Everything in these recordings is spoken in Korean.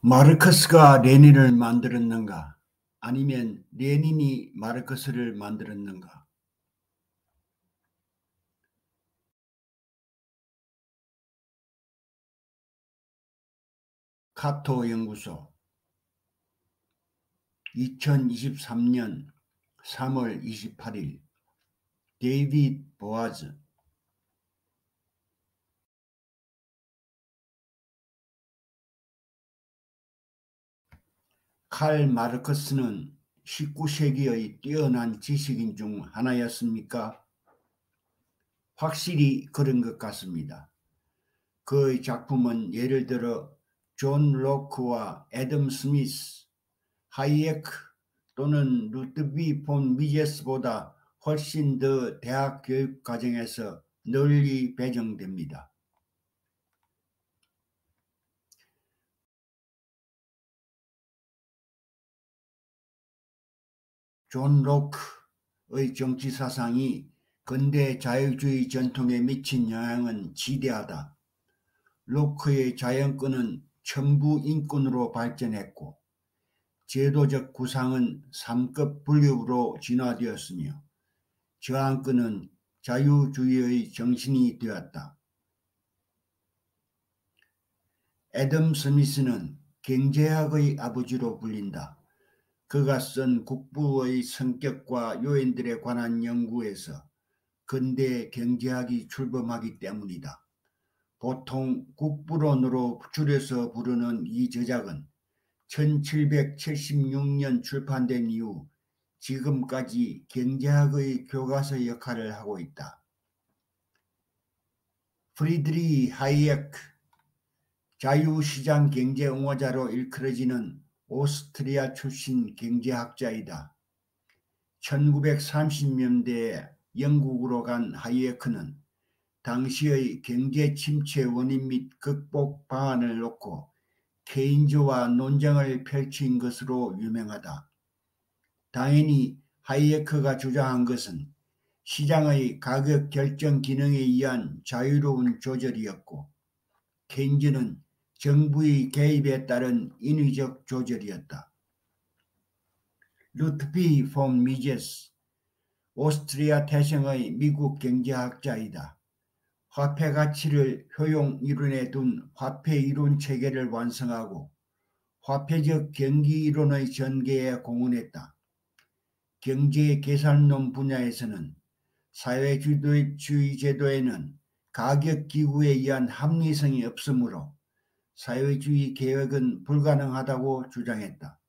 마르크스가 레닌을 만들었는가? 아니면 레닌이 마르크스를 만들었는가? 카토 연구소 2023년 3월 28일 데이빗 보아즈. 칼 마르크스는 19세기의 뛰어난 지식인 중 하나였습니까? 확실히 그런 것 같습니다. 그의 작품은 예를 들어 존 로크와 애덤 스미스, 하이에크 또는 루트비 폰 미제스보다 훨씬 더 대학 교육 과정에서 널리 배정됩니다. 존 로크의 정치 사상이 근대 자유주의 전통에 미친 영향은 지대하다. 로크의 자연권은 천부 인권으로 발전했고 제도적 구상은 3급 분립으로 진화되었으며 저항권은 자유주의의 정신이 되었다. 애덤 스미스는 경제학의 아버지로 불린다. 그가 쓴 국부의 성격과 요인들에 관한 연구에서 근대 경제학이 출범하기 때문이다. 보통 국부론으로 줄여서 부르는 이 저작은 1776년 출판된 이후 지금까지 경제학의 교과서 역할을 하고 있다. 프리드리히 하이에크, 자유시장 경제 옹호자로 일컬어지는 오스트리아 출신 경제학자이다. 1930년대에 영국으로 간 하이에크는 당시의 경제 침체 원인 및 극복 방안을 놓고 케인즈와 논쟁을 펼친 것으로 유명하다. 당연히 하이에크가 주장한 것은 시장의 가격 결정 기능에 의한 자유로운 조절이었고 케인즈는 정부의 개입에 따른 인위적 조절이었다. 루트비 폰 미제스, 오스트리아 태생의 미국 경제학자이다. 화폐 가치를 효용 이론에 둔 화폐 이론 체계를 완성하고 화폐적 경기 이론의 전개에 공헌했다. 경제 계산론 분야에서는 사회주의 제도에는 가격 기구에 의한 합리성이 없으므로 사회주의 계획은 불가능하다고 주장했다.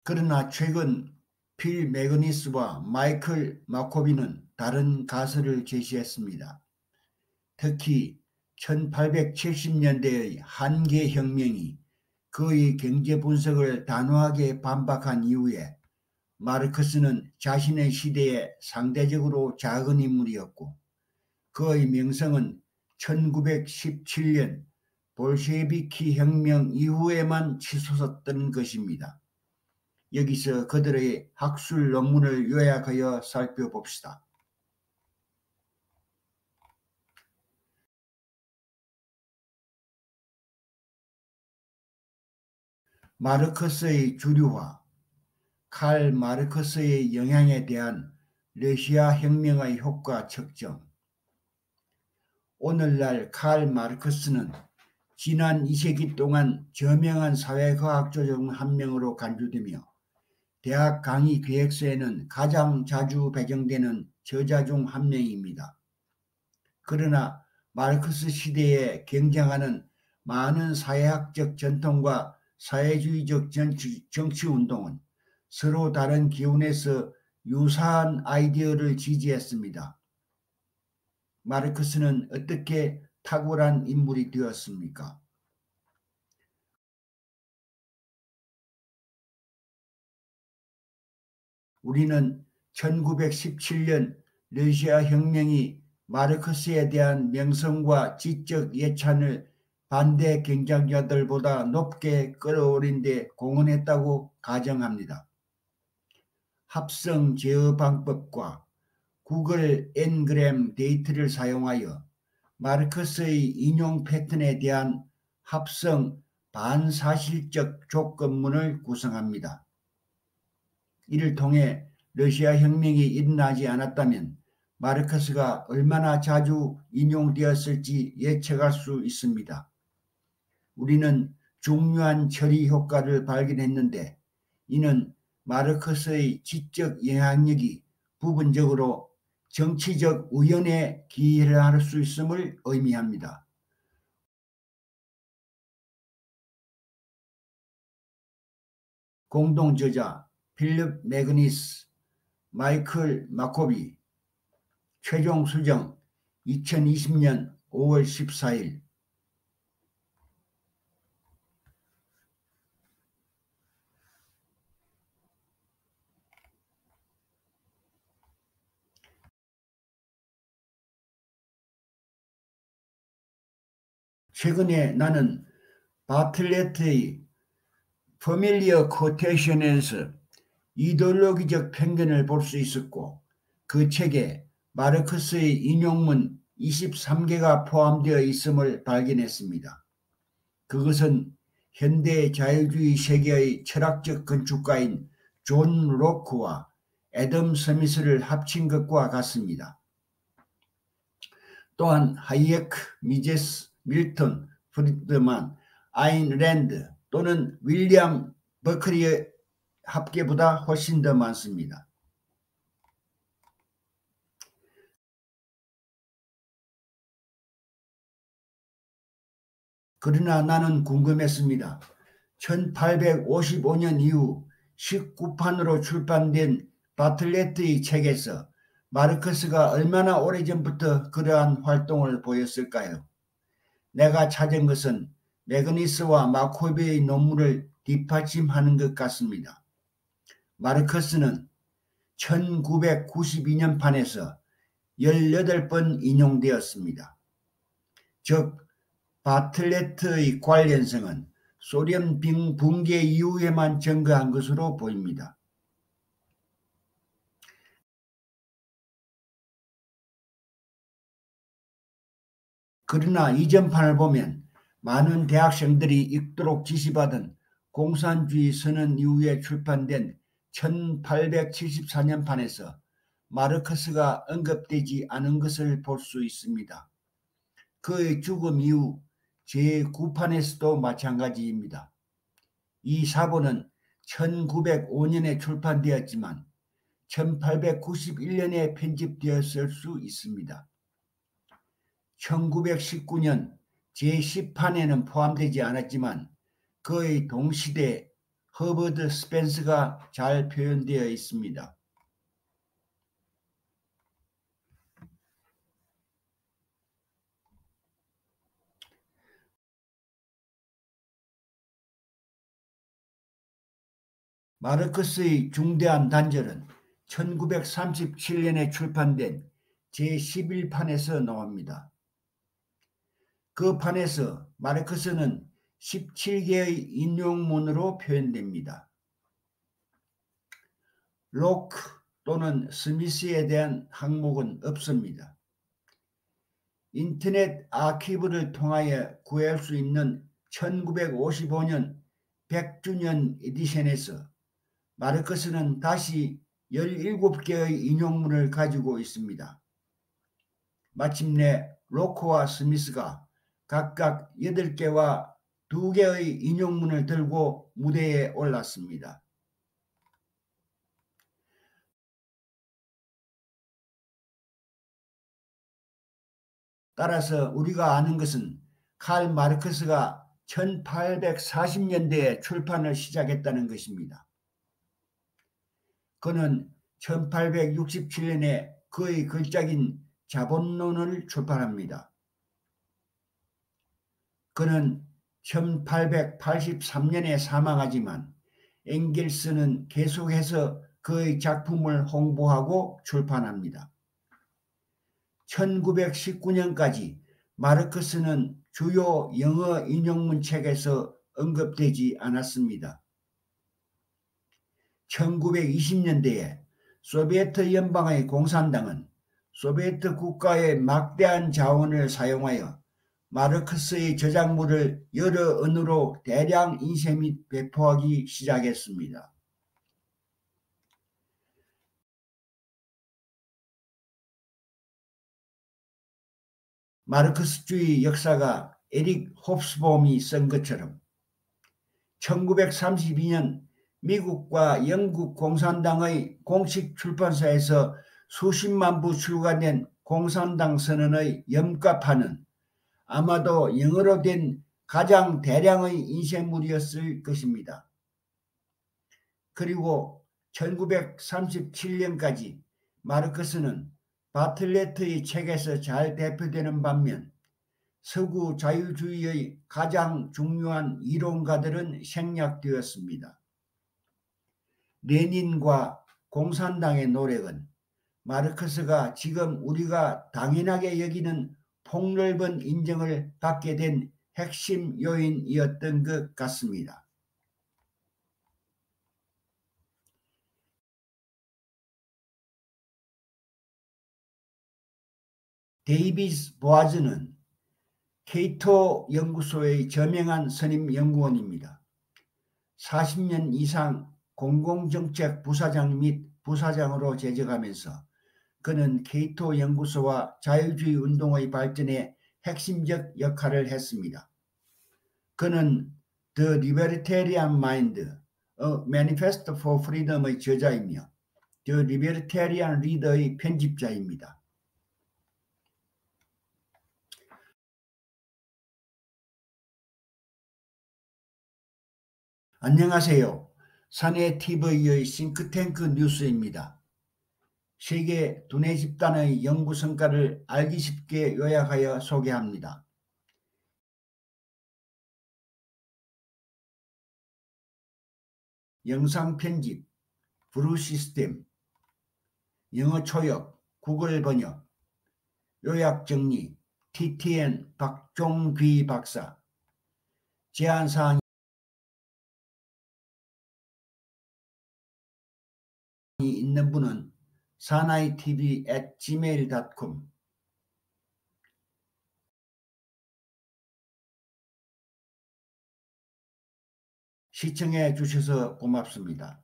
그러나 최근 필 매그니스와 마이클 마코비는 다른 가설을 제시했습니다. 특히 1870년대의 한계혁명이 그의 경제 분석을 단호하게 반박한 이후에 마르크스는 자신의 시대에 상대적으로 작은 인물이었고 그의 명성은 1917년 볼셰비키 혁명 이후에만 치솟았던 것입니다. 여기서 그들의 학술 논문을 요약하여 살펴봅시다. 마르크스의 주류화, 칼 마르크스의 영향에 대한 러시아 혁명의 효과 측정. 오늘날 칼 마르크스는 지난 2세기 동안 저명한 사회과학자 중 한 명으로 간주되며 대학 강의 계획서에는 가장 자주 배정되는 저자 중 한 명입니다. 그러나 마르크스 시대에 경쟁하는 많은 사회학적 전통과 사회주의적 정치운동은 서로 다른 기운에서 유사한 아이디어를 지지했습니다. 마르크스는 어떻게 탁월한 인물이 되었습니까? 우리는 1917년 러시아 혁명이 마르크스에 대한 명성과 지적 예찬을 반대 경쟁자들보다 높게 끌어올린 데 공헌했다고 가정합니다. 합성 제어 방법과 구글 N그램 데이터를 사용하여 마르크스의 인용 패턴에 대한 합성 반사실적 조건문을 구성합니다. 이를 통해 러시아 혁명이 일어나지 않았다면 마르크스가 얼마나 자주 인용되었을지 예측할 수 있습니다. 우리는 중요한 처리 효과를 발견했는데 이는 마르크스의 지적 영향력이 부분적으로 정치적 우연에 기여를 할 수 있음을 의미합니다. 공동저자 필립 매그니스, 마이클 마코비, 최종 수정 2020년 5월 14일. 최근에 나는 바틀레트의 퍼밀리어 코테이션에서 이데올로기적 편견을 볼 수 있었고 그 책에 마르크스의 인용문 23개가 포함되어 있음을 발견했습니다. 그것은 현대 자유주의 세계의 철학적 건축가인 존 로크와 애덤 스미스를 합친 것과 같습니다. 또한 하이에크, 미제스, 밀턴, 프리드만, 아인 랜드 또는 윌리엄 버클리의 합계보다 훨씬 더 많습니다. 그러나 나는 궁금했습니다. 1855년 이후 19판으로 출판된 바틀레트의 책에서 마르크스가 얼마나 오래전부터 그러한 활동을 보였을까요? 내가 찾은 것은 매그니스와 마코비의 논문을 뒷받침하는 것 같습니다. 마르크스는 1992년 판에서 18번 인용되었습니다. 즉 바틀레트의 관련성은 소련 붕괴 이후에만 증가한 것으로 보입니다. 그러나 이전판을 보면 많은 대학생들이 읽도록 지시받은 공산주의 선언 이후에 출판된 1874년 판에서 마르크스가 언급되지 않은 것을 볼 수 있습니다. 그의 죽음 이후 제9판에서도 마찬가지입니다. 이 사본은 1905년에 출판되었지만 1891년에 편집되었을 수 있습니다. 1919년 제10판에는 포함되지 않았지만 그의 동시대 허버드 스펜스가 잘 표현되어 있습니다. 마르크스의 중대한 단절은 1937년에 출판된 제11판에서 나옵니다. 그 판에서 마르크스는 17개의 인용문으로 표현됩니다. 로크 또는 스미스에 대한 항목은 없습니다. 인터넷 아키브를 통하여 구할 수 있는 1955년 100주년 에디션에서 마르크스는 다시 17개의 인용문을 가지고 있습니다. 마침내 로크와 스미스가 각각 8개와 2개의 인용문을 들고 무대에 올랐습니다. 따라서 우리가 아는 것은 칼 마르크스가 1840년대에 출판을 시작했다는 것입니다. 그는 1867년에 그의 걸작인 자본론을 출판합니다. 그는 1883년에 사망하지만 엥겔스는 계속해서 그의 작품을 홍보하고 출판합니다. 1919년까지 마르크스는 주요 영어 인용문 책에서 언급되지 않았습니다. 1920년대에 소비에트 연방의 공산당은 소비에트 국가의 막대한 자원을 사용하여 마르크스의 저작물을 여러 언어로 대량 인쇄 및 배포하기 시작했습니다. 마르크스주의 역사가 에릭 홉스봄이 쓴 것처럼 1932년 미국과 영국 공산당의 공식 출판사에서 수십만 부 출간된 공산당 선언의 염가판은 아마도 영어로 된 가장 대량의 인쇄물이었을 것입니다. 그리고 1937년까지 마르크스는 바틀레트의 책에서 잘 대표되는 반면 서구 자유주의의 가장 중요한 이론가들은 생략되었습니다. 레닌과 공산당의 노력은 마르크스가 지금 우리가 당연하게 여기는 폭넓은 인정을 받게 된 핵심 요인이었던 것 같습니다. 데이비스 보아즈는 케이토 연구소의 저명한 선임 연구원입니다. 40년 이상 공공정책 부사장 및 부사장으로 재직하면서 그는 케이토 연구소와 자유주의 운동의 발전에 핵심적 역할을 했습니다. 그는 The Libertarian Mind, A Manifesto for Freedom의 저자이며 The Libertarian Reader의 편집자입니다. 안녕하세요. 사내TV의 싱크탱크 뉴스입니다. 세계 두뇌 집단의 연구 성과를 알기 쉽게 요약하여 소개합니다. 영상 편집, 브루 시스템, 영어 초역, 구글 번역, 요약 정리, TTN 박종귀 박사, 제안사항이 있는 분은 사나이TV@gmail.com 시청해 주셔서 고맙습니다.